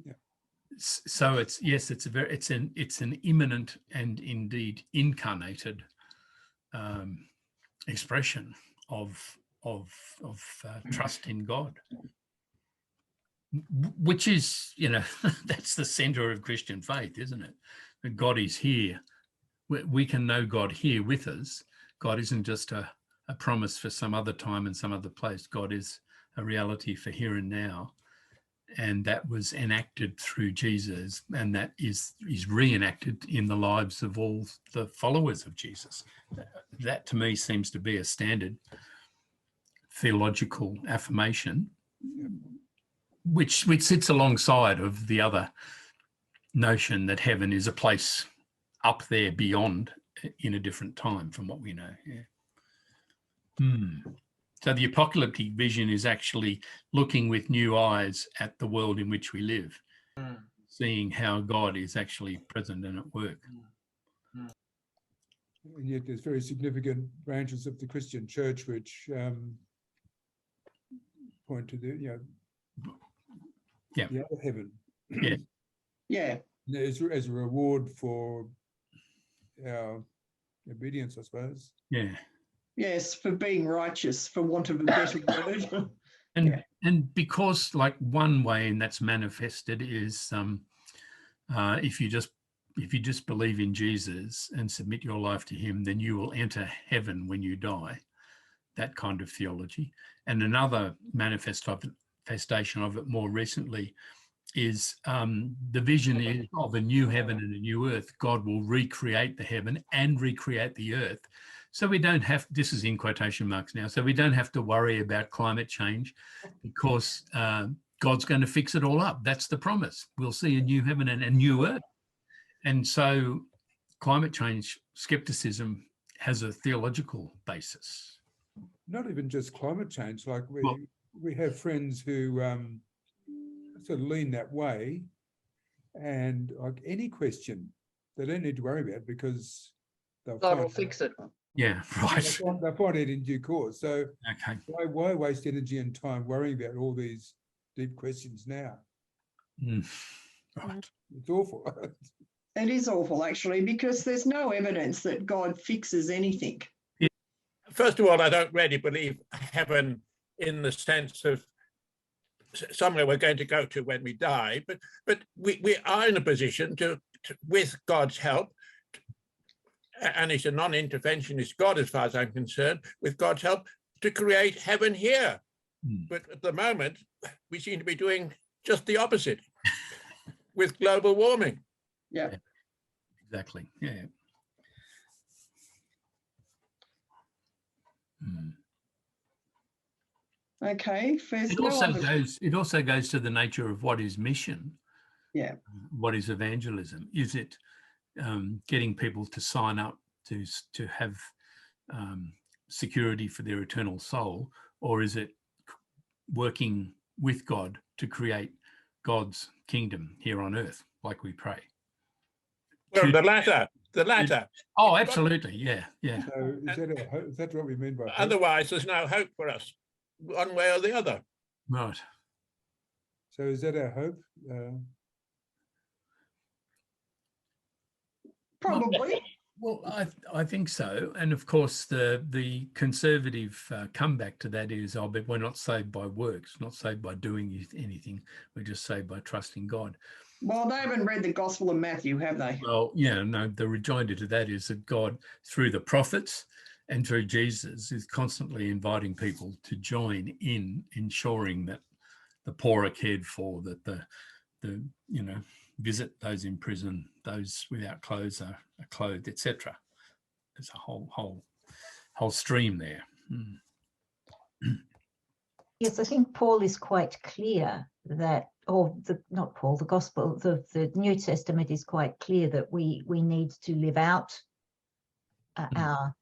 Speaker 7: Yeah.
Speaker 1: So it's an imminent and indeed incarnated expression of trust in God, which is, that's the center of Christian faith, isn't it? That God is here. We can know God here with us. God isn't just a promise for some other time and some other place. God is a reality for here and now. And that was enacted through Jesus, and that is reenacted in the lives of all the followers of Jesus. That to me seems to be a standard theological affirmation, which sits alongside of the other notion that heaven is a place up there beyond in a different time from what we know. So the apocalyptic vision is actually looking with new eyes at the world in which we live, seeing how God is actually present and at work.
Speaker 7: And yet there's very significant branches of the Christian church which point to the,
Speaker 1: Yeah.
Speaker 7: the other heaven.
Speaker 1: Yeah.
Speaker 3: Yeah.
Speaker 7: As a reward for our obedience, I suppose.
Speaker 1: Yeah.
Speaker 3: Yes, for being righteous, for want of a better word.
Speaker 1: And because, like, one way and that's manifested is if you just believe in Jesus and submit your life to him, then you will enter heaven when you die. That kind of theology. And another manifestation of it more recently is the vision is of a new heaven and a new earth. God will recreate the heaven and recreate the earth. So we don't have, this is in quotation marks now, so we don't have to worry about climate change because God's going to fix it all up. That's the promise. We'll see a new heaven and a new earth. And so climate change skepticism has a theological basis.
Speaker 7: Not even just climate change, like we have friends who sort of lean that way, and like any question, they don't need to worry about it because
Speaker 6: God will fix it.
Speaker 1: Yeah, right.
Speaker 7: They'll find it in due course. So
Speaker 1: Okay.
Speaker 7: why waste energy and time worrying about all these deep questions now?
Speaker 1: Right.
Speaker 7: It's awful.
Speaker 3: It is awful, actually, because there's no evidence that God fixes anything.
Speaker 4: First of all, I don't really believe heaven in the sense of somewhere we're going to go to when we die, but we are in a position to with God's help, and he's a non-interventionist God as far as I'm concerned, with God's help, to create heaven here. But at the moment, we seem to be doing just the opposite with global warming.
Speaker 3: Yeah.
Speaker 1: Exactly. Yeah.
Speaker 3: Okay.
Speaker 1: It also goes to the nature of what is mission.
Speaker 3: Yeah.
Speaker 1: What is evangelism? Is it getting people to sign up to have security for their eternal soul, or is it working with God to create God's kingdom here on earth, like we pray?
Speaker 4: Well, the latter.
Speaker 1: Oh, absolutely. Yeah.
Speaker 7: So is that what we mean by hope?
Speaker 4: Otherwise, there's no hope for us, one way or the other.
Speaker 1: Right.
Speaker 7: So is that our hope?
Speaker 3: Probably.
Speaker 1: Well, I think so. And of course, the conservative comeback to that is, but we're not saved by works, not saved by doing anything. We're just saved by trusting God.
Speaker 3: Well, they haven't read the Gospel of Matthew, have they?
Speaker 1: Well, yeah, no, the rejoinder to that is that God, through the prophets and through Jesus, is constantly inviting people to join in ensuring that the poor are cared for, that the visit those in prison, those without clothes are clothed, etc. There's a whole stream there.
Speaker 5: Yes, I think Paul is quite clear that, not Paul, the Gospel, the New Testament is quite clear that we need to live out our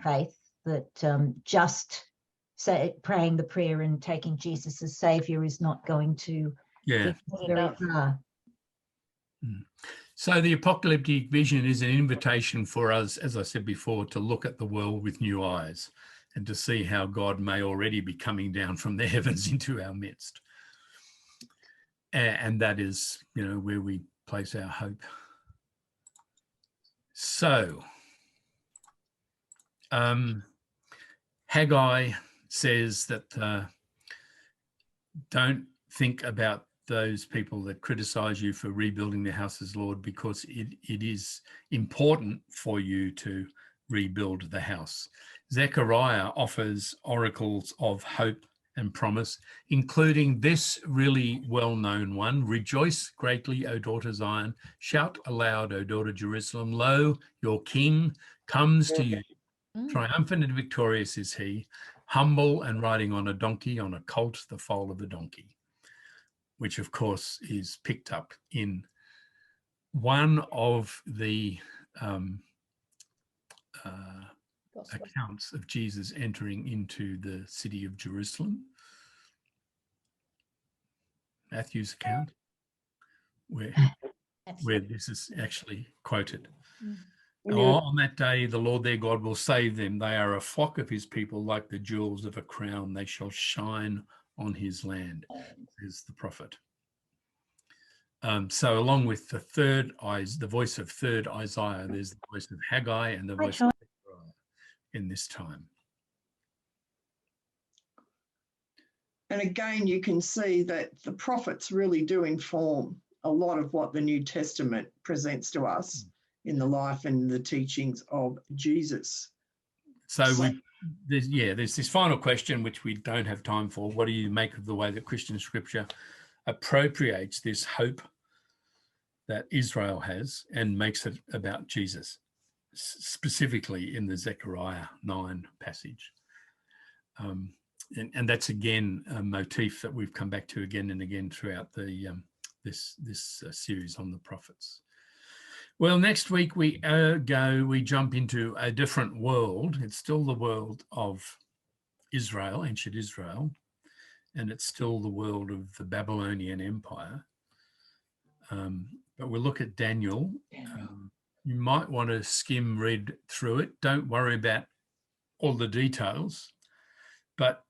Speaker 5: faith, that just praying the prayer and taking Jesus as Saviour is not going to get very far.
Speaker 1: So the apocalyptic vision is an invitation for us, as I said before, to look at the world with new eyes and to see how God may already be coming down from the heavens into our midst. And that is, where we place our hope. So, Haggai says that don't think about those people that criticize you for rebuilding the house as Lord, because it is important for you to rebuild the house. Zechariah offers oracles of hope and promise, including this really well-known one: rejoice greatly, O daughter Zion, shout aloud, O daughter Jerusalem, lo, your king comes to you. Triumphant and victorious is he, humble and riding on a donkey, on a colt, the foal of a donkey. Which of course is picked up in one of the accounts of Jesus entering into the city of Jerusalem, Matthew's account, where this is actually quoted. On that day, the Lord their God will save them. They are a flock of his people, like the jewels of a crown. They shall shine on his land, says the prophet. So along with the voice of third Isaiah, there's the voice of Haggai and the voice of Zechariah in this time.
Speaker 3: And again, you can see that the prophets really do inform a lot of what the New Testament presents to us in the life and the teachings of Jesus.
Speaker 1: So there's this final question, which we don't have time for. What do you make of the way that Christian scripture appropriates this hope that Israel has and makes it about Jesus, specifically in the Zechariah 9 passage? And that's again a motif that we've come back to again and again throughout the this series on the prophets. Well, next week we jump into a different world. It's still the world of Israel, ancient Israel, and it's still the world of the Babylonian Empire. But we'll look at Daniel. You might want to read through it. Don't worry about all the details, but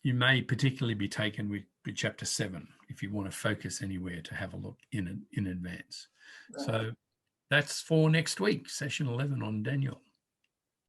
Speaker 1: you may particularly be taken with chapter 7 if you want to focus anywhere to have a look in advance. Right. So that's for next week, session 11 on Daniel.